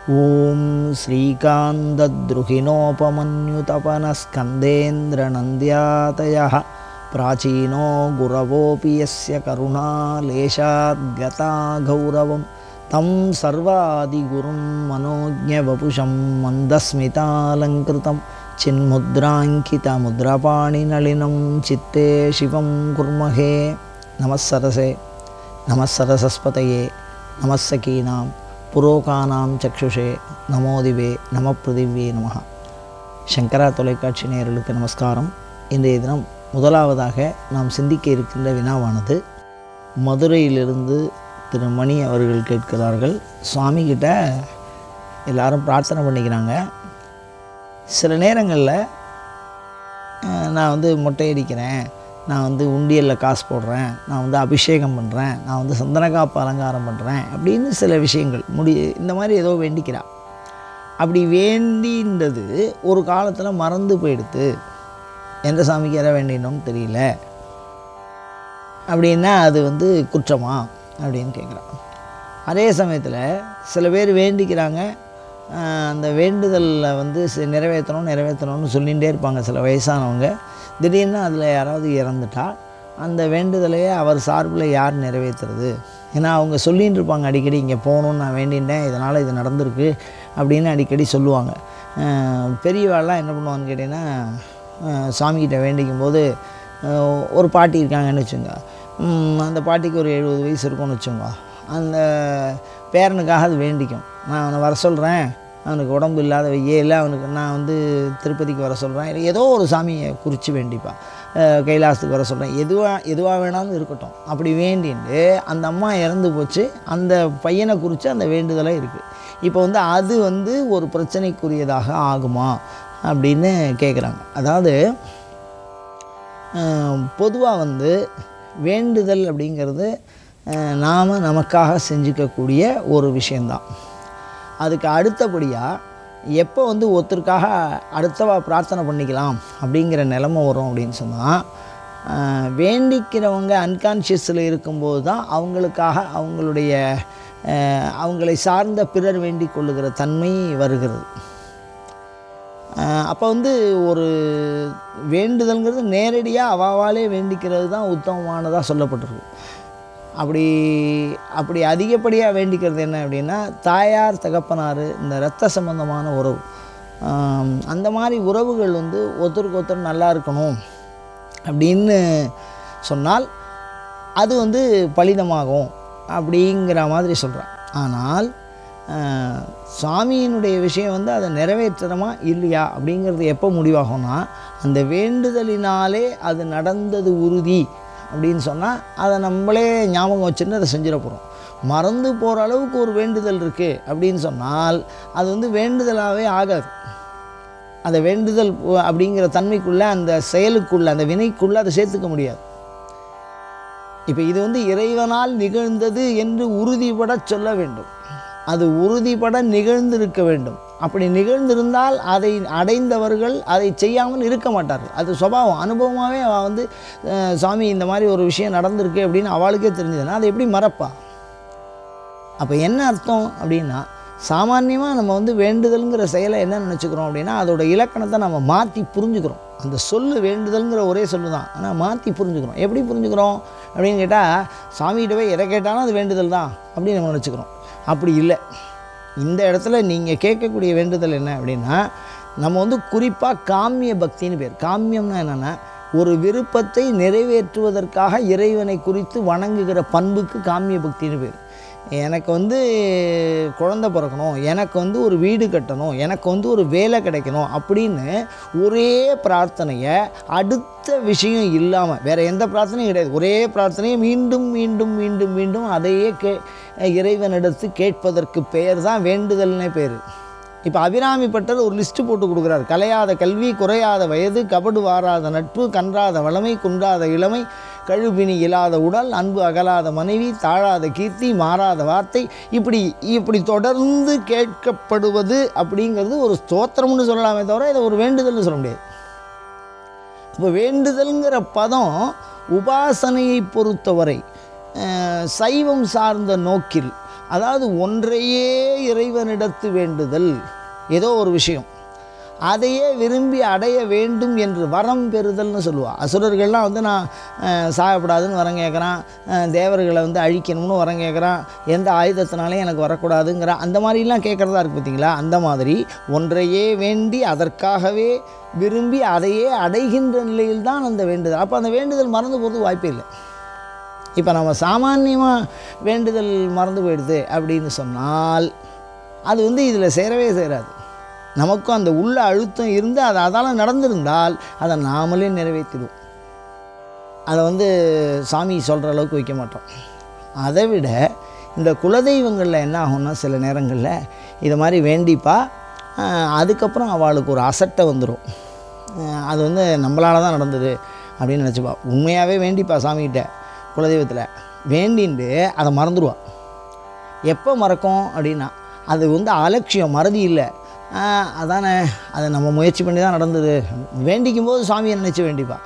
ஓம் ஸ்ரீகாந்தத்ருஹிணோபமன்யுதபனஸ்கந்தேந்திரநந்த்யாதயः பிராச்சீனோ குரவோபி யஸ்ய கருணாலேஷாத் கதா கௌரவம் தம் சர்வாதிகுரும் மனோஜ்ஞவபுஷம் மந்தஸ்மிதாலங்கிருதம் சின்முத்ராங்கிதமுத்ரபாணிநளினம் சித்தே சிவம் குர்மஹே. நமஸ்ஸரசே நமஸ்ஸரசஸ்பதயே நமஸ்ஸகீனாம் புரோகானாம் சக்ஷுஷே நமோதிவே நம பிருதிவே நமஹ. சங்கரா தொலைக்காட்சி நேயர்களுக்கு நமஸ்காரம். இன்றைய தினம் முதலாவதாக நாம் சிந்திக்க இருக்கின்ற வினாவானது மதுரையிலிருந்து திரு மணி அவர்கள் கேட்கிறார்கள். சுவாமிகிட்ட எல்லாரும் பிரார்த்தனை பண்ணிக்கிறாங்க. சில நேரங்களில் நான் மொட்டை அடிக்கிறேன், நான் உண்டியலில் காசு போடுறேன், நான் அபிஷேகம் பண்ணுறேன், நான் சந்தனக்காப்பு அலங்காரம் பண்ணுறேன் அப்படின்னு சில விஷயங்கள் இந்த மாதிரி ஏதோ வேண்டிக்கிறா. அப்படி வேண்டின்றது ஒரு காலத்தில் மறந்து போயிடுத்து. எந்த சாமிக்கு எதை வேண்டினோன்னு தெரியல அப்படின்னா அது குற்றமா அப்படின்னு கேட்குறான். அதே சமயத்தில் சில பேர் வேண்டிக்கிறாங்க, அந்த வேண்டுதலில் நிறைவேற்றணும்னு சொல்லிகிட்டே இருப்பாங்க. சில வயசானவங்க திடீர்னு அதில் யாராவது இறந்துட்டா அந்த வேண்டுதலையே அவர் சார்பில் யார் நிறைவேற்றுறது? ஏன்னா அவங்க சொல்லிகிட்டு இருப்பாங்க அடிக்கடி, இங்கே போகணுன்னு நான் வேண்டிட்டேன், இதனால் இது நடந்திருக்கு அப்படின்னு அடிக்கடி சொல்லுவாங்க. பெரியவாள்லாம் என்ன பண்ணுவான்னு கேட்டிங்கன்னா, சாமிகிட்ட வேண்டிக்கும் போது ஒரு பாட்டி இருக்காங்கன்னு வச்சுங்க, அந்த பாட்டிக்கு ஒரு 70 வயசு இருக்கும்னு வச்சுங்க, அந்த பேரனுக்காக அது வேண்டிக்கும். நான் அவனை வர சொல்கிறேன், அவனுக்கு உடம்பு இல்லாத இல்லை, அவனுக்கு நான் திருப்பதிக்கு வர சொல்கிறேன், ஏதோ ஒரு சாமியை குறித்து வேண்டிப்பான், கைலாசத்துக்கு வர சொல்கிறேன், எதுவாக வேணாலும் இருக்கட்டும். அப்படி வேண்டிட்டு அந்த அம்மா இறந்து போச்சு, அந்த பையனை குறித்து அந்த வேண்டுதலாக இருக்குது. இப்போ அது ஒரு பிரச்சனைக்குரியதாக ஆகுமா அப்படின்னு கேட்குறாங்க. அதாவது பொதுவாக வேண்டுதல் அப்படிங்கிறது நாம் நமக்காக செஞ்சுக்கக்கூடிய ஒரு விஷயந்தான். அதுக்கு அடுத்தபடியாக எப்போ ஒருத்தருக்காக அடுத்தவா பிரார்த்தனை பண்ணிக்கலாம் அப்படிங்கிற நிலைமை வரும் அப்படின்னு சொன்னால், வேண்டிக்கிறவங்க அன்கான்ஷியஸில் இருக்கும்போது தான் அவங்களுக்காக அவங்களை சார்ந்த பிறர் வேண்டிக் கொள்ளுகிற தன்மை வருகிறது. அப்போ ஒரு வேண்டுதல்ங்கிறது நேரடியாக அவாவாலே வேண்டிக்கிறது தான் உத்தமமானதாக சொல்லப்பட்டிருக்கு. அப்படி அதிகப்படியாக வேண்டிக்கிறது என்ன அப்படின்னா, தாயார் தகப்பனார் இந்த இரத்த சம்பந்தமான உறவு, அந்த மாதிரி உறவுகள் ஒருத்தருக்கு ஒருத்தர் நல்லா இருக்கணும் அப்படின்னு சொன்னால் அது பலிதமாகும் அப்படிங்கிற மாதிரி சொல்கிறான். ஆனால் சாமியினுடைய விஷயம் அதை நிறைவேற்றணுமா இல்லையா அப்படிங்கிறது எப்போ முடிவாகும்னா, அந்த வேண்டுதலினாலே அது நடந்தது உறுதி அப்படின்னு சொன்னால் அதை நம்மளே ஞாபகம் வச்சுன்னு அதை செஞ்சிட போகிறோம். மறந்து போகிற அளவுக்கு ஒரு வேண்டுதல் இருக்குது அப்படின்னு சொன்னால் அது வேண்டுதலாகவே ஆகாது. அந்த வேண்டுதல் அப்படிங்கிற தன்மைக்குள்ளே, அந்த செயலுக்குள்ளே, அந்த வினைக்குள்ளே அதை சேர்த்துக்க முடியாது. இப்போ இது இறைவனால் நிகழ்ந்தது என்று உறுதிபட சொல்ல வேண்டும், அது உறுதிபட நிகழ்ந்திருக்க வேண்டும். அப்படி நிகழ்ந்திருந்தால் அதை அடைந்தவர்கள் அதை செய்யாமல் இருக்க மாட்டார்கள். அது சுபாவம், அனுபவமாகவே அவள் சாமி இந்த மாதிரி ஒரு விஷயம் நடந்திருக்கு அப்படின்னு அவளுக்கே தெரிஞ்சதுன்னா அதை எப்படி மறப்பா? அப்போ என்ன அர்த்தம் அப்படின்னா, சாமான்யமாக நம்ம வேண்டுதல்ங்கிற செயலை என்ன நினச்சிக்கிறோம் அப்படின்னா, அதோட இலக்கணத்தை நம்ம மாற்றி புரிஞ்சுக்கிறோம். அந்த சொல்லு வேண்டுதல்ங்கிற ஒரே சொல்லு தான், ஆனால் மாற்றி புரிஞ்சுக்கிறோம். எப்படி புரிஞ்சுக்கிறோம் அப்படின்னு கேட்டால், சாமிகிட்ட போய் எதை கேட்டாலும் அது வேண்டுதல் தான் அப்படின்னு நம்ம நினச்சிக்கிறோம். அப்படி இல்லை. இந்த இடத்துல நீங்கள் கேட்கக்கூடிய வேண்டுதல் என்ன அப்படின்னா, நம்ம குறிப்பாக காமிய பக்தின்னு பேர். காமியம்னா என்னென்னா, ஒரு விருப்பத்தை நிறைவேற்றுவதற்காக இறைவனை குறித்து வணங்குகிற பண்புக்கு காமிய பக்தின்னு பேர். எனக்கு குழந்தை பிறக்கணும், எனக்கு ஒரு வீடு கட்டணும், எனக்கு ஒரு வேலை கிடைக்கணும் அப்படின்னு ஒரே பிரார்த்தனையை அடுத்த விஷயம் இல்லாமல் வேறு எந்த பிரார்த்தனையும் கிடையாது, ஒரே பிரார்த்தனையை மீண்டும் மீண்டும் மீண்டும் மீண்டும் அதையே இறைவனிடத்து கேட்பதற்கு பெயர் தான் வேண்டுதல்னே பேர். இப்போ அபிராமி பட்டர் ஒரு லிஸ்ட்டு போட்டு கொடுக்குறாரு. கலையாத கல்வி, குறையாத வயது, கபடு வாராத நட்பு, கன்றாத வளமை, குன்றாத இளமை, கழுபினி இல்லாத உடல், அன்பு அகலாத மனைவி, தாழாத கீர்த்தி, மாறாத வார்த்தை, இப்படி தொடர்ந்து கேட்கப்படுவது அப்படிங்கிறது ஒரு ஸ்தோத்திரம்னு சொல்லலாமே தவிர இதை ஒரு வேண்டுதல்னு சொல்ல முடியாது. இப்போ வேண்டுதல்ங்கிற பதம் உபாசனையை பொறுத்தவரை சைவம் சார்ந்த நோக்கில், அதாவது ஒன்றையே இறைவனிடத்து வேண்டுதல், ஏதோ ஒரு விஷயம் அதையே விரும்பி அடைய வேண்டும் என்று வரம் பெறுதல்னு சொல்லுவாள். அசுரர்கள்லாம் வந்து நான் சாகப்படாதுன்னு வரம் கேட்குறான், தேவர்களை வந்து அழிக்கணும்னு வரம் கேட்குறான், எந்த ஆயுதத்தினாலையும் எனக்கு வரக்கூடாதுங்கிற அந்த மாதிரிலாம் கேட்குறதா இருக்குது பார்த்திங்களா. அந்த மாதிரி ஒன்றையே வேண்டி அதற்காகவே விரும்பி அதையே அடைகின்ற நிலையில் தான் அந்த வேண்டுதல். அப்போ அந்த வேண்டுதல் மறந்து போகிறது வாய்ப்பே இல்லை. இப்போ நம்ம சாமான்யமாக வேண்டுதல் மறந்து போயிடுது அப்படின்னு சொன்னால் அது வந்து இதில் சேரவே சேராது. நமக்கும் அந்த உள்ள அழுத்தம் இருந்து அது அதால் நடந்திருந்தால் அதை நாமளே நிறைவேற்றிடுவோம். அதை வந்து சாமி சொல்கிற அளவுக்கு வைக்க மாட்டோம். அதை விட இந்த குலதெய்வங்களில் என்ன ஆகும்னா சில நேரங்களில் இதை மாதிரி வேண்டிப்பா, அதுக்கப்புறம் அவளுக்கு ஒரு அசட்டை வந்துடும். அது வந்து நம்மளால் தான் நடந்தது அப்படின்னு நினச்சிப்பா. உண்மையாகவே வேண்டிப்பா சாமிகிட்ட குலதெய்வத்தில் வேண்டின்ட்டு அதை மறந்துடுவாள். எப்போ மறக்கும் அப்படின்னா அது வந்து அலட்சியம், மறதி இல்லை. அதானே, அதை நம்ம முயற்சி பண்ணி தான் நடந்தது. வேண்டிக்கும் போது சாமியை நினச்சி வேண்டிப்பா,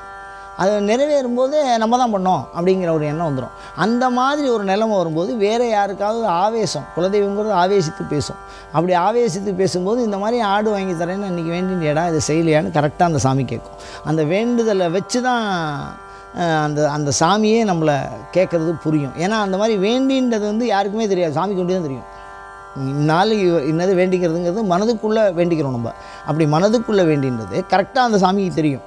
அது நிறைவேறும்போது நம்ம தான் பண்ணோம் அப்படிங்கிற ஒரு எண்ணம் வந்துடும். அந்த மாதிரி ஒரு நிலைமை வரும்போது வேறு யாருக்காவது ஆவேசம், குலதெய்வங்கிறது ஆவேசித்து பேசும். அப்படி ஆவேசித்து பேசும்போது இந்த மாதிரி ஆடு வாங்கி தரேன்னு இன்றைக்கி வேண்டியடா இதை செய்யலையான்னு கரெக்டாக அந்த சாமி கேட்கும். அந்த வேண்டுதலை வச்சு தான் அந்த சாமியே நம்மளை கேட்குறது புரியும். ஏன்னா அந்த மாதிரி வேண்டின்றது வந்து யாருக்குமே தெரியாது, சாமிக்கு ஒண்டி தான் தெரியும். நாளைக்கு என்னது வேண்டிக்கிறதுங்கிறது மனதுக்குள்ளே வேண்டிக்கிறோம் நம்ம. அப்படி மனதுக்குள்ளே வேண்டின்றது கரெக்டாக அந்த சாமிக்கு தெரியும்.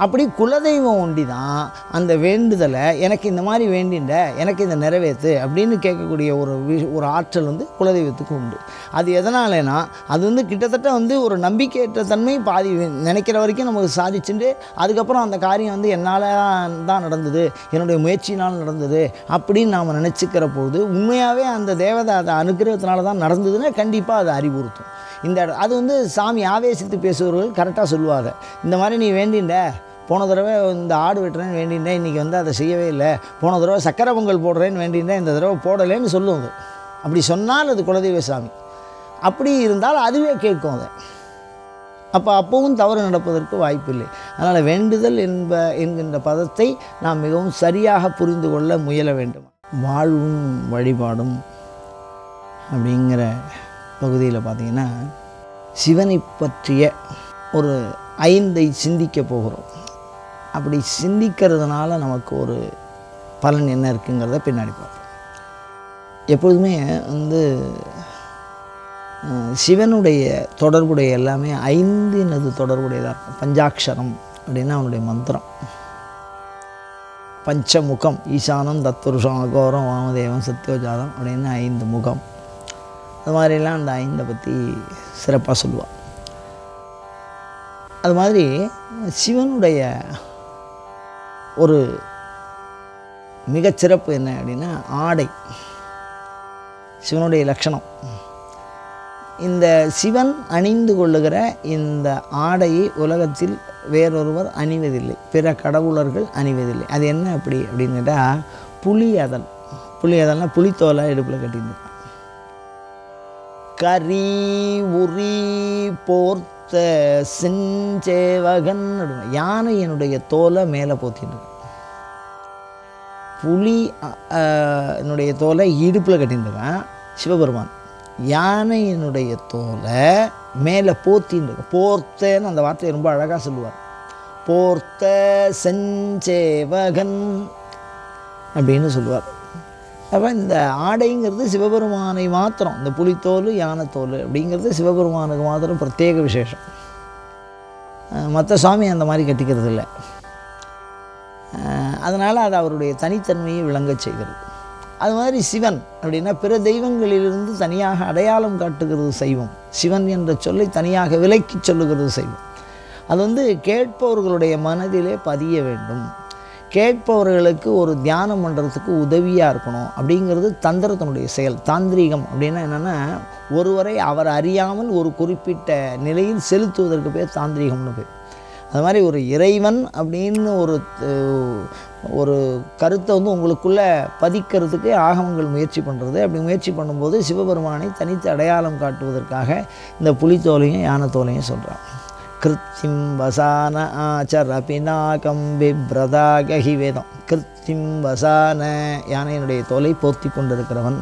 அப்படி குலதெய்வம் ஒண்டி தான் அந்த வேண்டுதலை எனக்கு இந்த மாதிரி வேண்டின்ற எனக்கு இந்த நிறைவேற்று அப்படின்னு கேட்கக்கூடிய ஒரு ஆற்றல் வந்து குலதெய்வத்துக்கு உண்டு. அது எதனாலனா அது வந்து கிட்டத்தட்ட வந்து ஒரு நம்பிக்கையற்ற தன்மை பாதி நினைக்கிற வரைக்கும் நமக்கு சாதிச்சுட்டு அதுக்கப்புறம் அந்த காரியம் வந்து என்னால் தான் நடந்தது, என்னுடைய முயற்சினால் நடந்தது அப்படின்னு நாம் நினச்சிக்கிற போது உண்மையாகவே அந்த தேவதை அதை அனுகிரகத்தினால தான் நடந்ததுன்னா கண்டிப்பாக அதை அறிவுறுத்தும். அது வந்து சாமி ஆவேசித்து பேசுபவர்கள் கரெக்டாக சொல்லுவாங்க. இந்த மாதிரி நீ வேண்டின்ற, போன தடவை இந்த ஆடு வெட்டுறேன்னு வேண்டின்றேன், இன்றைக்கி வந்து அதை செய்யவே இல்லை, போன தடவை சக்கரை பொங்கல் போடுறேன்னு வேண்டின்றேன், இந்த தடவை போடலைன்னு சொல்லுவாங்க. அப்படி சொன்னால் அது குலதெய்வ சாமி. அப்படி இருந்தால் அதுவே கேட்கும் அதை. அப்போவும் தவறு நடப்பதற்கு வாய்ப்பில்லை. அதனால் வேண்டுதல் என்கின்ற பதத்தை நாம் மிகவும் சரியாக புரிந்து கொள்ள முயல வேண்டும். வாழ்வும் வழிபாடும் அப்படிங்கிற பகுதியில் பார்த்திங்கன்னா சிவனை பற்றிய ஒரு 5 சிந்திக்க போகிறோம். அப்படி சிந்திக்கிறதுனால நமக்கு ஒரு பலன் என்ன இருக்குங்கிறத பின்னாடி பார்ப்போம். எப்பொழுதுமே வந்து சிவனுடைய தொடர்புடைய எல்லாமே 5 தொடர்புடையதாக இருக்கும். பஞ்சாட்சரம் அப்படின்னா அவனுடைய மந்திரம். பஞ்சமுகம் ஈசானம் தத்புருஷம் அகோரம் வாமதேவம் சத்யோஜாதம் அப்படின்னு 5 முகம். அது மாதிரிலாம் அந்த 5 பற்றி சிறப்பாக சொல்லுவாள். அது மாதிரி சிவனுடைய ஒரு மிகச்சிறப்பு என்ன அப்படின்னா ஆடை. சிவனுடைய லட்சணம் இந்த சிவன் அணிந்து கொள்ளுகிற இந்த ஆடையை உலகத்தில் வேறொருவர் அணிவதில்லை, பிற கடவுளர்கள் அணிவதில்லை. அது என்ன அப்படின்னு கேட்டால் புலியதல். புலியதல்னால் புலித்தோலை இடுப்பில் கட்டின்னு கரி உரி போர்த்த செஞ்சேவகன். யானையினுடைய தோலை மேலே போத்தின்னு புலி என்னுடைய தோலை இடுப்பில் கட்டின்னு சிவபெருமான். யானையினுடைய தோலை மேலே போத்தின்னு போர்த்தன்னு அந்த வார்த்தையை ரொம்ப அழகாக சொல்லுவார். போர்த்த செஞ்சேவகன் அப்படின்னு சொல்லுவார். அப்போ இந்த ஆடைங்கிறது சிவபெருமானை மாத்திரம், இந்த புலித்தோல் யானைத்தோல் அப்படிங்கிறது சிவபெருமானுக்கு மாத்திரம் பிரத்யேக விசேஷம். மற்ற சாமி அந்த மாதிரி கட்டிக்கிறது இல்லை. அதனால் அது அவருடைய தனித்தன்மையை விளங்கச் செய்கிறது. அது மாதிரி சிவன் அப்படின்னா பிற தெய்வங்களிலிருந்து தனியாக அடையாளம் காட்டுகிறது சைவம். சிவன் என்ற சொல்லை தனியாக விலக்கி சொல்லுகிறது சைவம். அது வந்து கேட்பவர்களுடைய மனதிலே பதிய வேண்டும். கேட்பவர்களுக்கு ஒரு தியானம் பண்ணுறதுக்கு உதவியாக இருக்கணும் அப்படிங்கிறது தந்திரத்தினுடைய செயல். தாந்திரீகம் அப்படின்னா என்னென்னா ஒருவரை அவர் அறியாமல் ஒரு குறிப்பிட்ட நிலையில் செலுத்துவதற்கு பேர் தாந்திரீகம்னு பேர். அது மாதிரி ஒரு இறைவன் அப்படின்னு ஒரு கருத்தை வந்து உங்களுக்குள்ளே பதிக்கிறதுக்கு ஆகமங்கள் முயற்சி பண்ணுறது. அப்படி முயற்சி பண்ணும்போது சிவபெருமானை தனித்து அடையாளம் காட்டுவதற்காக இந்த புலித்தோலையும் யானைத்தோலையும் சொல்கிறாங்க. கிருத்திம் வசான ஆச்சர பினாகம் பிப்ரதாகி வேதம். கிருத்திம் வசான யானையினுடைய தோலை போர்த்தி கொண்டிருக்கிறவன்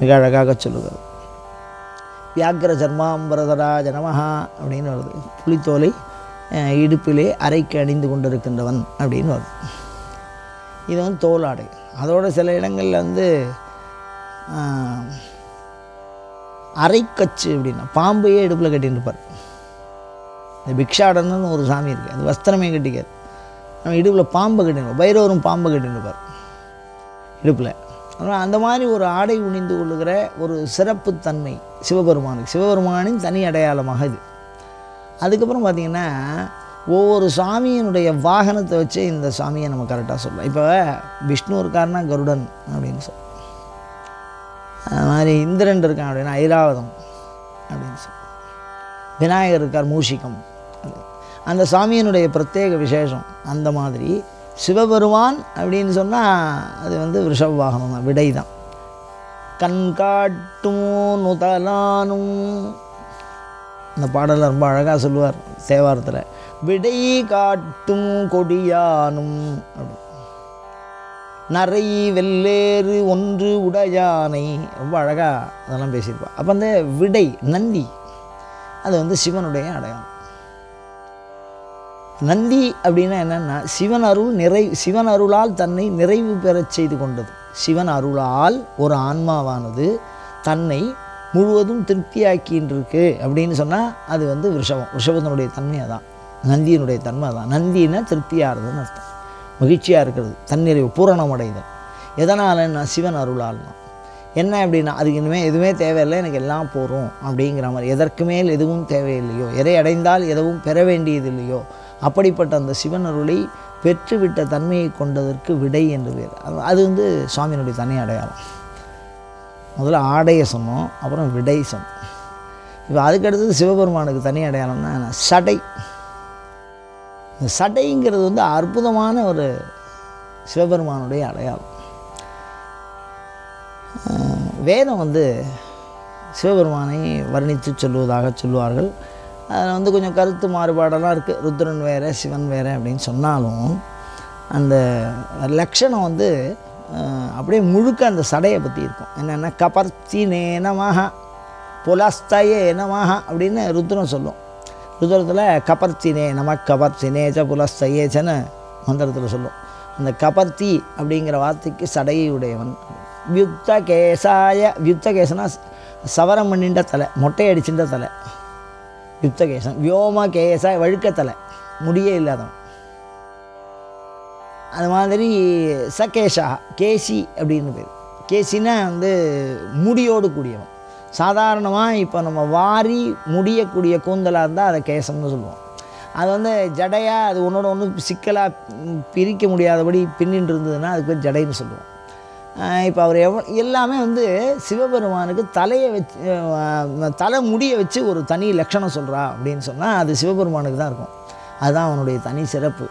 மிக அழகாக சொல்லுகிறது. வியாக்கிர ஜன்மாம்பரதரா ஜனமஹா அப்படின்னு வருது. புலித்தோலை இடுப்பிலே அரைக்கு அணிந்து கொண்டிருக்கின்றவன் அப்படின்னு வருது. இது வந்து தோலாடை. அதோட சில இடங்களில் வந்து அரைக்கச்சு அப்படின்னா பாம்பையே இடுப்பில் கட்டின்னு இருப்பார். இந்த பிக்ஷாடன்னு ஒரு சாமி இருக்குது, அது வஸ்திரமே கட்டிக்காது, நம்ம இடுப்பில் பாம்பை கட்டின்னு பைரவரும் பாம்பை கட்டின்னு இருப்பார் இடுப்பில். அதனால் அந்த மாதிரி ஒரு ஆடை உணிந்து கொள்ளுகிற ஒரு சிறப்புத்தன்மை சிவபெருமானுக்கு, சிவபெருமானின் தனி அடையாளமாக இது. அதுக்கப்புறம் பார்த்திங்கன்னா ஒவ்வொரு சாமியினுடைய வாகனத்தை வச்சு இந்த சாமியை நம்ம கரெக்டாக சொல்லலாம். இப்போ விஷ்ணு இருக்காருன்னா கருடன் அப்படின்னு சொல்லலாம், அது மாதிரி இந்திரன் இருக்கான் அப்படின்னா ஐராவதம் அப்படின்னு சொல்லலாம், விநாயகர் இருக்கார் மூஷிகம், அந்த சாமியினுடைய பிரத்யேக விசேஷம். அந்த மாதிரி சிவபெருமான் அப்படின்னு சொன்னால் அது வந்து ரிஷப வாகனம் தான், விடை தான். கண் காட்டும் நுதலானும் அந்த பாடலில் ரொம்ப அழகாக சொல்லுவார் தேவாரத்தில், விடை காட்டும் கொடியானும் அப்படி, நரை வெள்ளேறு ஒன்று உடையானை, ரொம்ப அழகாக அதெல்லாம் பேசியிருப்பாள். அப்போ அந்த விடை நந்தி அது வந்து சிவனுடைய அடையாளம். நந்தி அப்படின்னா என்னென்னா சிவன் அருளால் தன்னை நிறைவு பெறச் செய்து கொண்டது. சிவன் அருளால் ஒரு ஆன்மாவானது தன்னை முழுவதும் திருப்தியாக்கின்றிருக்கு அப்படின்னு சொன்னால் அது வந்து ரிஷபத்தினுடைய தன்மை அதான், நந்தியினுடைய தன்மை அதான். நந்தின்னா திருப்தியாகிறதுன்னு அர்த்தம், மகிழ்ச்சியாக இருக்கிறது, தன்னிறைவு பூரணம் அடைதல். எதனாலன்னா சிவன் அருளால்னா என்ன அப்படின்னா அதுக்கு இனிமேல் எதுவுமே தேவையில்லை, எனக்கு எல்லாம் போகிறோம் அப்படிங்கிற மாதிரி. எதற்கு மேல் எதுவும் தேவையில்லையோ, எதை அடைந்தால் எதுவும் பெற வேண்டியது இல்லையோ, அப்படிப்பட்ட அந்த சிவன் அருளை பெற்றுவிட்ட தன்மையை கொண்டதற்கு விடை என்று பேர். அது வந்து சுவாமியினுடைய தனி அடையாளம். முதல்ல ஆடையை சொன்னோம், அப்புறம் விடை சொன்னோம். இப்போ அதுக்கடுத்தது சிவபெருமானுக்கு தனி அடையாளம்னா சடை. இந்த சடைங்கிறது வந்து அற்புதமான ஒரு சிவபெருமானுடைய அடையாளம். வேதம் வந்து சிவபெருமானை வர்ணித்து சொல்லுவதாக சொல்லுவார்கள். அதில் வந்து கொஞ்சம் கருத்து மாறுபாடெல்லாம் இருக்குது, ருத்ரன் வேறு சிவன் வேறு அப்படின்னு சொன்னாலும் அந்த லக்ஷணம் வந்து அப்படியே முழுக்க அந்த சடையை பற்றி இருக்கும். என்னென்னா கபர்த்தினே நமஹ புலஸ்தயே நமஹ அப்படின்னு ருத்ரன் சொல்லும். ருத்ரத்தில் கபர்த்தினே நம கபர்த்தினேச்ச புலஸ்தயேச்சன்னு மந்திரத்தில் சொல்லும். அந்த கபர்த்தி அப்படிங்கிற வார்த்தைக்கு சடையை உடையவன். வியுக்த கேசாய, வியுக்த கேசனா சவரம் பண்ணின்ற தலை, மொட்டை அடிச்சுட்ட தலை யுக்த கேசன். வியோம கேசாய வழுக்கத்தலை, முடியே இல்லாதவன். அது மாதிரி சகேஷா கேசி அப்படின்னு பேர். கேசின்னா வந்து முடியோடு கூடியவன். சாதாரணமாக இப்போ நம்ம வாரி முடியக்கூடிய கூந்தலாக இருந்தால் அதை கேசம்னு சொல்லுவோம். அது வந்து ஜடையாக அது ஒன்றோட ஒன்று சிக்கலாக பிரிக்க முடியாதபடி பின்னின்று இருந்ததுன்னா அதுக்கு பேர் ஜடைன்னு சொல்லுவோம். இப்போ அவர் எல்லாமே வந்து சிவபெருமானுக்கு தலையை வச்சு தலை முடியை வச்சு ஒரு தனி லட்சணம் சொல்கிறா அப்படின்னு சொன்னால் அது சிவபெருமானுக்கு தான் இருக்கும். அதுதான் அவனுடைய தனி சிறப்பு.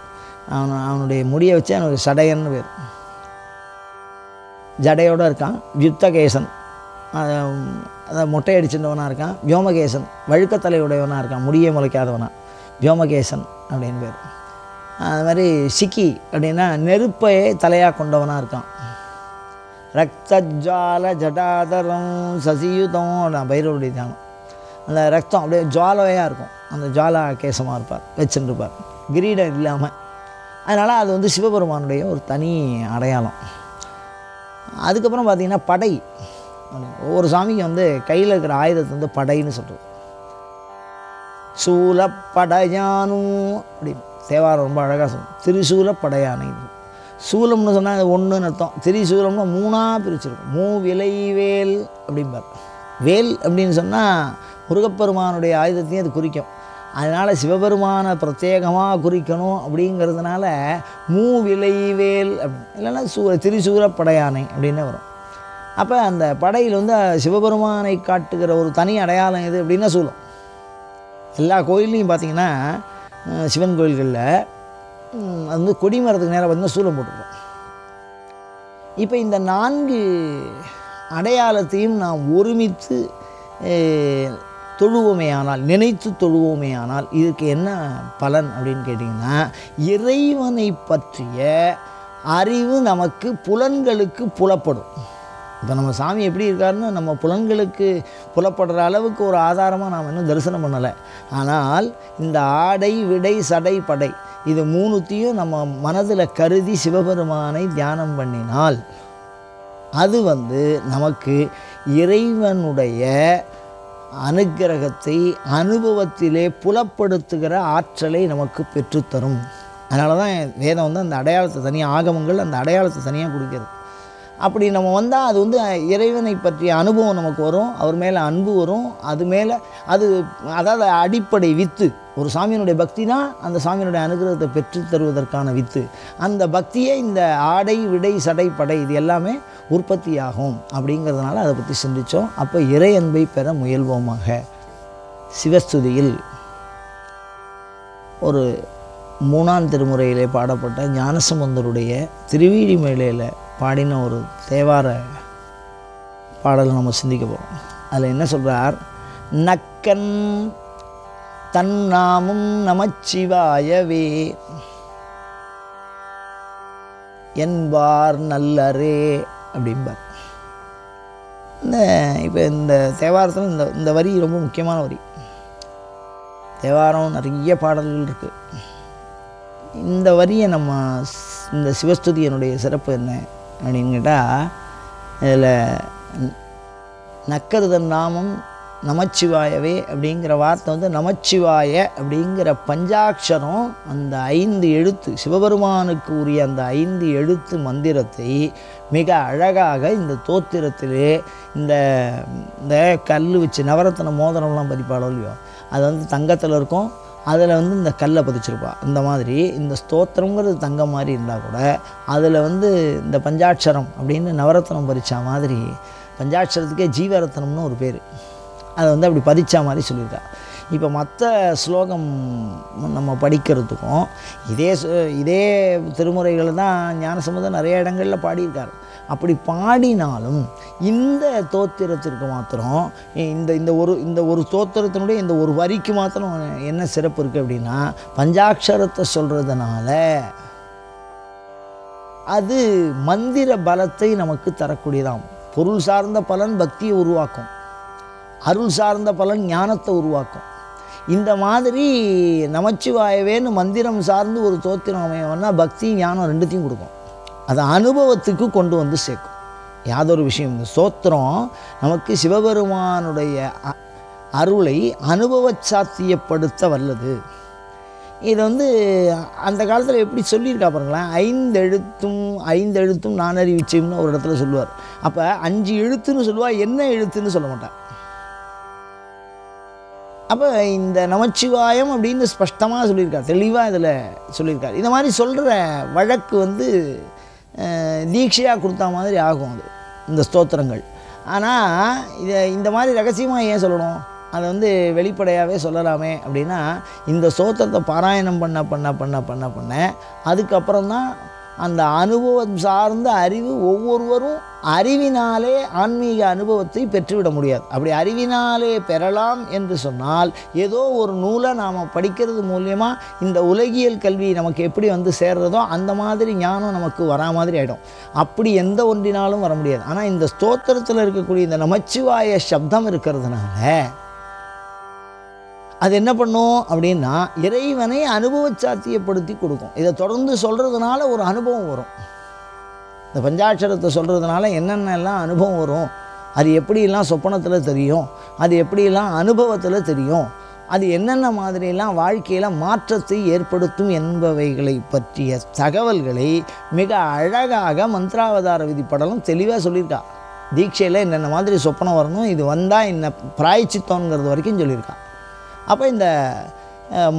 அவனுடைய முடியை வச்சு அவனுடைய சடையன்னு பேர். ஜடையோடு இருக்கான். யுத்தகேசன் அதை மொட்டை அடிச்சுட்டவனாக இருக்கான். வியோமகேசன் வழுக்கத்தலையுடையவனாக இருக்கான், முடியை முளைக்காதவனா, வியோமகேசன் அப்படின்னு பேர். அது மாதிரி சிக்கி அப்படின்னா நெருப்பையே தலையாக கொண்டவனாக இருக்கான். ரக்தஜால ஜடாதரம் சசியுதம் பைரவருடைய தியானம். அந்த ரத்தம் அப்படியே ஜுவாலையாக இருக்கும், அந்த ஜுவாலா கேசமாக இருப்பார், வச்சுருப்பார், கிரீடம் இல்லாமல். அதனால் அது வந்து சிவபெருமானுடைய ஒரு தனி அடையாளம். அதுக்கப்புறம் பார்த்திங்கன்னா படை. ஒவ்வொரு சாமிக்கு வந்து கையில் இருக்கிற ஆயுதத்தை வந்து படைன்னு சொல்கிறது. சூலப்படையானும் அப்படின்னு தேவாரம் ரொம்ப அழகாக சொல்லும். திரிசூலப்படையானை. சூலம்னு சொன்னால் அது ஒன்றுன்னு அர்த்தம். திரிசூலம்னா மூணாக பிரிச்சிருக்கும். மூவிலை வேல் அப்படிம்பார். வேல் அப்படின்னு சொன்னால் முருகப்பெருமானுடைய ஆயுதத்தையும் அது குறிக்கும். அதனால் சிவபெருமானை பிரத்யேகமாக குறிக்கணும் அப்படிங்கிறதுனால மூவிலை வேல் அப்படின்னு, இல்லைன்னா திரிசூலப்படையானை அப்படின்னு வரும். அப்போ அந்த படையில் வந்து சிவபெருமானை காட்டுகிற ஒரு தனி அடையாளம் எது அப்படின்னா சூலம். எல்லா கோயில்லையும் பார்த்திங்கன்னா சிவன் கோயில்களில் அது வந்து கொடிமரத்துக்கு நேராக பார்த்திங்கன்னா சூலம் போட்டிருக்கோம். இப்போ இந்த 4 அடையாளத்தையும் நாம் ஒருமித்து தொழுவோமேயானால், நினைத்து தொழுவோமேயானால் இதுக்கு என்ன பலன் அப்படின்னு கேட்டிங்கன்னா, இறைவனை பற்றிய அறிவு நமக்கு புலன்களுக்கு புலப்படும். இப்போ நம்ம சாமி எப்படி இருக்காருன்னு நம்ம புலன்களுக்கு புலப்படுற அளவுக்கு ஒரு ஆதாரமாக நாம் இன்னும் தரிசனம் பண்ணலை. ஆனால் இந்த ஆடை விடை சடை படை இது மூணுத்தையும் நம்ம மனதில் கருதி சிவபெருமானை தியானம் பண்ணினால் அது நமக்கு இறைவனுடைய அனுக்கிரகத்தை அனுபவத்திலே புலப்படுத்துகிற ஆற்றலை நமக்கு பெற்றுத்தரும். அதனால தான் வேதம் அந்த அடையாளத்தை தனியாக, ஆகமங்கள் அந்த அடையாளத்தை தனியாக கொடுக்கிறது. அப்படி நம்ம வந்தால் அது இறைவனை பற்றிய அனுபவம் நமக்கு வரும், அவர் மேலே அன்பு வரும். அது மேலே அதாவது அடிப்படை வித்து. ஒரு சாமியினுடைய பக்தினா அந்த சாமியினுடைய அனுகிரகத்தை பெற்று தருவதற்கான வித்து. அந்த பக்தியே இந்த ஆடை விடை சடை படை இது எல்லாமே உற்பத்தியாகும். அப்படிங்கிறதுனால அதை பற்றி சிந்தித்தோம். அப்போ இறை அன்பை பெற முயல்வோமாக. சிவஸ்துதியில் ஒரு 3ஆம் திருமுறையிலே பாடப்பட்ட ஞானசம்பந்தருடைய திருவீழிமேலையில் பாடின ஒரு தேவார பாடலை நம்ம சிந்திக்க போகிறோம். அதில் என்ன சொல்கிறார்? நக்கன் தன்னாமும் நமச்சிவாயவே என்பார் நல்லரே அப்படிம்பார். இப்போ இந்த தேவாரத்தில் இந்த வரி ரொம்ப முக்கியமான வரி. தேவாரம் நிறைய பாடல்கள் இருக்குது. இந்த வரியை நம்ம இந்த சிவஸ்துதியனுடைய சிறப்பு என்ன அப்படின்னு கேட்டால், இதில் நக்கருதன் நாமம் நமச்சிவாயவே அப்படிங்கிற வார்த்தை நமச்சிவாய அப்படிங்கிற பஞ்சாட்சரம், அந்த 5 எழுத்து சிவபெருமானுக்கு உரிய அந்த 5 எழுத்து மந்திரத்தை மிக அழகாக இந்த தோத்திரத்திலே இந்த கல் வச்சு நவரத்ன மோதிரம்லாம் பதிப்பாளோ இல்லையோ, அது தங்கத்தில் இருக்கும். அதில் இந்த கல்லை பதிச்சிருப்பா. இந்த மாதிரி இந்த ஸ்தோத்திரங்கிறது தங்கம் மாதிரி இருந்தால் கூட அதில் இந்த பஞ்சாட்சரம் அப்படின்னு நவரத்னம் பறிச்சா மாதிரி, பஞ்சாட்சரத்துக்கே ஜீவரத்னம்னு ஒரு பேர், அதை அப்படி பதிச்சா மாதிரி சொல்லியிருக்கா. இப்போ மற்ற ஸ்லோகம் நம்ம படிக்கிறதுக்கும் இதே திருமுறைகள் தான் ஞானசம்பந்தர் நிறைய இடங்களில் பாடியிருக்கார். அப்படி பாடினாலும் இந்த தோத்திரத்திற்கு மாத்திரம் இந்த ஒரு தோத்திரத்தினுடைய இந்த ஒரு வரிக்கு மாத்திரம் என்ன சிறப்பு இருக்குது அப்படின்னா, பஞ்சாட்சரத்தை சொல்கிறதுனால அது மந்திர பலத்தை நமக்கு தரக்கூடியதாம். பொருள் சார்ந்த பலன் பக்தியை உருவாக்கும், அருள் சார்ந்த பலன் ஞானத்தை உருவாக்கும். இந்த மாதிரி நமச்சிவாயவேன்னு மந்திரம் சார்ந்து ஒரு தோத்திரம் அமையவன்னா பக்தி ஞானம் ரெண்டுத்தையும் கொடுக்கும். அதை அனுபவத்துக்கு கொண்டு சேர்க்கும். யாதொரு விஷயம் இந்த ஸ்தோத்திரம் நமக்கு சிவபெருமானுடைய அருளை அனுபவ சாத்தியப்படுத்த வல்லது. இது அந்த காலத்தில் எப்படி சொல்லியிருக்கா பாருங்களேன். 5 எழுத்தும் நான் அறிவிச்சேன்னு ஒரு இடத்துல சொல்லுவார். அப்போ 5 எழுத்துன்னு சொல்லுவாள், என்ன எழுத்துன்னு சொல்ல மாட்டார். அப்போ இந்த நமச்சிவாயம் அப்படின்னு ஸ்பஷ்டமாக சொல்லியிருக்கார், தெளிவாக இதில் சொல்லியிருக்கார். இந்த மாதிரி சொல்கிற வழக்கு தீட்சையாக கொடுத்தா மாதிரி ஆகும் அது இந்த ஸ்தோத்திரங்கள். ஆனால் இந்த மாதிரி ரகசியமாக ஏன் சொல்லணும்? அதை வெளிப்படையாகவே சொல்லலாமே அப்படின்னா, இந்த ஸ்தோத்திரத்தை பாராயணம் பண்ண அதுக்கப்புறம் தான் அந்த அனுபவம் சார்ந்த அறிவு ஒவ்வொருவரும் அறிவினாலே ஆன்மீக அனுபவத்தை பெற்றுவிட முடியாது. அப்படி அறிவினாலே பெறலாம் என்று சொன்னால், ஏதோ ஒரு நூலை நாம் படிக்கிறது மூலியமாக இந்த உலகியல் கல்வி நமக்கு எப்படி சேர்றதோ அந்த மாதிரி ஞானம் நமக்கு வரா மாதிரி ஆகிடும். அப்படி எந்த ஒன்றினாலும் வர முடியாது. ஆனால் இந்த ஸ்தோத்திரத்தில் இருக்கக்கூடிய இந்த நமச்சிவாய சப்தம் இருக்கிறதுனால அது என்ன பண்ணும் அப்படின்னா, இறைவனை அனுபவ சாத்தியப்படுத்தி கொடுக்கும். இதை தொடர்ந்து சொல்கிறதுனால ஒரு அனுபவம் வரும். இந்த பஞ்சாட்சரத்தை சொல்கிறதுனால என்னென்னலாம் அனுபவம் வரும், அது எப்படியெல்லாம் சொப்பனத்தில் தெரியும், அது எப்படியெல்லாம் அனுபவத்தில் தெரியும், அது என்னென்ன மாதிரியெல்லாம் வாழ்க்கையில் மாற்றத்தை ஏற்படுத்தும் என்பவைகளை பற்றிய தகவல்களை மிக அழகாக மந்திராவதார விதிப்படலும் தெளிவாக சொல்லியிருக்கா. தீட்சையில் என்னென்ன மாதிரி சொப்பனம் வரணும், இது வந்தால் என்ன பிராயச்சித்தோங்கிறது வரைக்கும் சொல்லியிருக்கா. அப்போ இந்த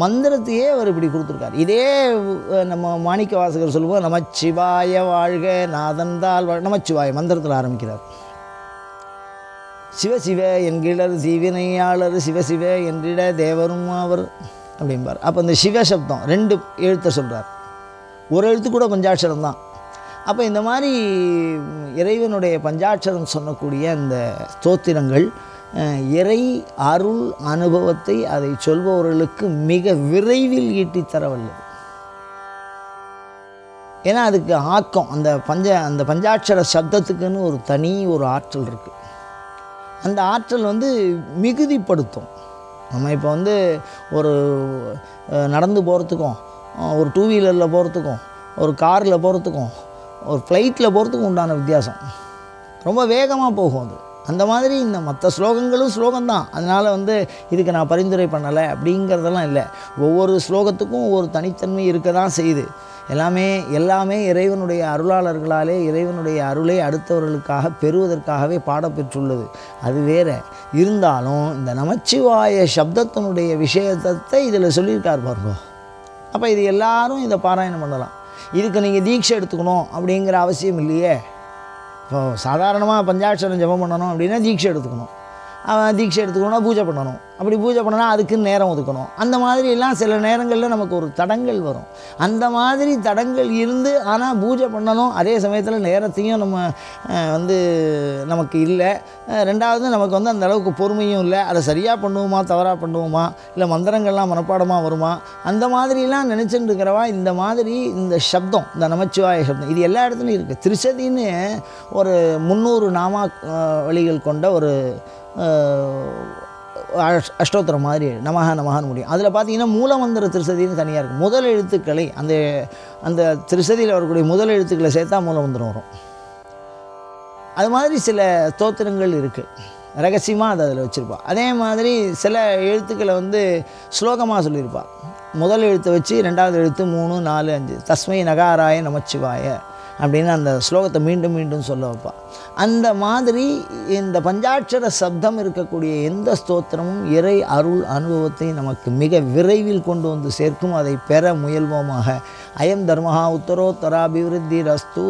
மந்திரத்தையே அவர் இப்படி கொடுத்துருக்கார். இதே நம்ம மாணிக்க வாசகர் சொல்லுவோம், நமச்சிவாய வாழ்க நாதந்தால் நமச்சிவாய மந்திரத்தில் ஆரம்பிக்கிறார். சிவசிவ என்கிழர் தீவினையாளர் சிவசிவ என்றிட தேவரும் அவர் அப்படிம்பார். அப்போ இந்த சிவசப்தம் 2 எழுத்தை சொல்கிறார், ஒரு எழுத்து கூட பஞ்சாட்சரம் தான். அப்போ இந்த மாதிரி இறைவனுடைய பஞ்சாட்சரம் சொல்லக்கூடிய இந்த ஸ்தோத்திரங்கள் இறை அருள் அனுபவத்தை அதை சொல்பவர்களுக்கு மிக விரைவில் ஈட்டித்தர வல்லது. ஏன்னா அதுக்கு ஆக்கம், அந்த பஞ்சாட்சர சப்தத்துக்குன்னு ஒரு தனி ஒரு ஆற்றல் இருக்குது. அந்த ஆற்றல் மிகுதிப்படுத்தும். நம்ம இப்போ ஒரு நடந்து போகிறதுக்கும், ஒரு டூ வீலரில் போகிறதுக்கும், ஒரு காரில் போகிறதுக்கும், ஒரு ஃப்ளைட்டில் போகிறதுக்கும் உண்டான வித்தியாசம். ரொம்ப வேகமாக போகும் அது. அந்த மாதிரி இந்த மற்ற ஸ்லோகங்களும் ஸ்லோகம்தான். அதனால் இதுக்கு நான் பரிந்துரை பண்ணலை அப்படிங்கிறதெல்லாம் இல்லை. ஒவ்வொரு ஸ்லோகத்துக்கும் ஒவ்வொரு தனித்தன்மை இருக்க தான் செய்யுது. எல்லாமே இறைவனுடைய அருளாளர்களாலே இறைவனுடைய அருளை அடுத்தவர்களுக்காக பெறுவதற்காகவே பாடப்பெற்றுள்ளது. அது வேறு இருந்தாலும் இந்த நமச்சிவாய சப்தத்தினுடைய விஷயத்தை இதில் சொல்லியிருக்கார் பாருங்க. அப்போ இது எல்லாரும் இதை பாராயணம் பண்ணலாம். இதுக்கு நீங்கள் தீட்சை எடுத்துக்கணும் அப்படிங்கிற அவசியம் இல்லையே. இப்போ சாதாரணமாக பஞ்சாட்சரம் ஜபம் பண்ணணும் அப்படின்னா தீட்சை எடுத்துக்கணும். தீட்சை எடுத்துக்கணும்னா பூஜை பண்ணணும். அப்படி பூஜை பண்ணனா அதுக்குன்னு நேரம் ஒதுக்கணும். அந்த மாதிரிலாம் சில நேரங்களில் நமக்கு ஒரு தடங்கள் வரும். அந்த மாதிரி தடங்கள் இருந்து ஆனால் பூஜை பண்ணணும், அதே சமயத்தில் நேரத்தையும் நம்ம நமக்கு இல்லை. ரெண்டாவது நமக்கு அந்த அளவுக்கு பொறுமையும் இல்லை. அதை சரியாக பண்ணுவோமா தவறாக பண்ணுவோமா, இல்லை மந்திரங்கள்லாம் மனப்பாடமாக வருமா, அந்த மாதிரிலாம் நினச்சிட்டு இருக்கிறவா இந்த மாதிரி இந்த சப்தம், இந்த நமச்சிவாய சப்தம் இது எல்லா இடத்துலையும் இருக்குது. திருச்சதின்னு ஒரு 300 நாமா வழிகள் கொண்ட ஒரு அஷ்டோத்திரம் மாதிரி நமஹான்னு முடியும். அதில் பார்த்தீங்கன்னா மூலமந்திர திருசதின்னு தனியாக இருக்குது. முதல் எழுத்துக்களை அந்த திருசதியில் வரக்கூடிய முதல் எழுத்துக்களை சேர்த்தா மூலமந்திரம் வரும். அது மாதிரி சில ஸ்தோத்திரங்கள் இருக்குது, ரகசியமாக அதை அதில் வச்சுருப்பாள். அதே மாதிரி சில எழுத்துக்களை ஸ்லோகமாக சொல்லியிருப்பாள். முதல் எழுத்தை வச்சு ரெண்டாவது எழுத்து 3, 4, 5 தஸ்மை நகாராய நமச்சிவாய அப்படின்னு அந்த ஸ்லோகத்தை மீண்டும் மீண்டும் சொல்ல வைப்பாள். அந்த மாதிரி இந்த பஞ்சாட்சர சப்தம் இருக்கக்கூடிய எந்த ஸ்தோத்திரமும் இறை அருள் அனுபவத்தை நமக்கு மிக விரைவில் கொண்டு சேர்க்கும். அதை பெற முயல்வோமாக. அயம் தர்மஹா உத்தரோத்தராபிவிருத்தி ரஸ்து.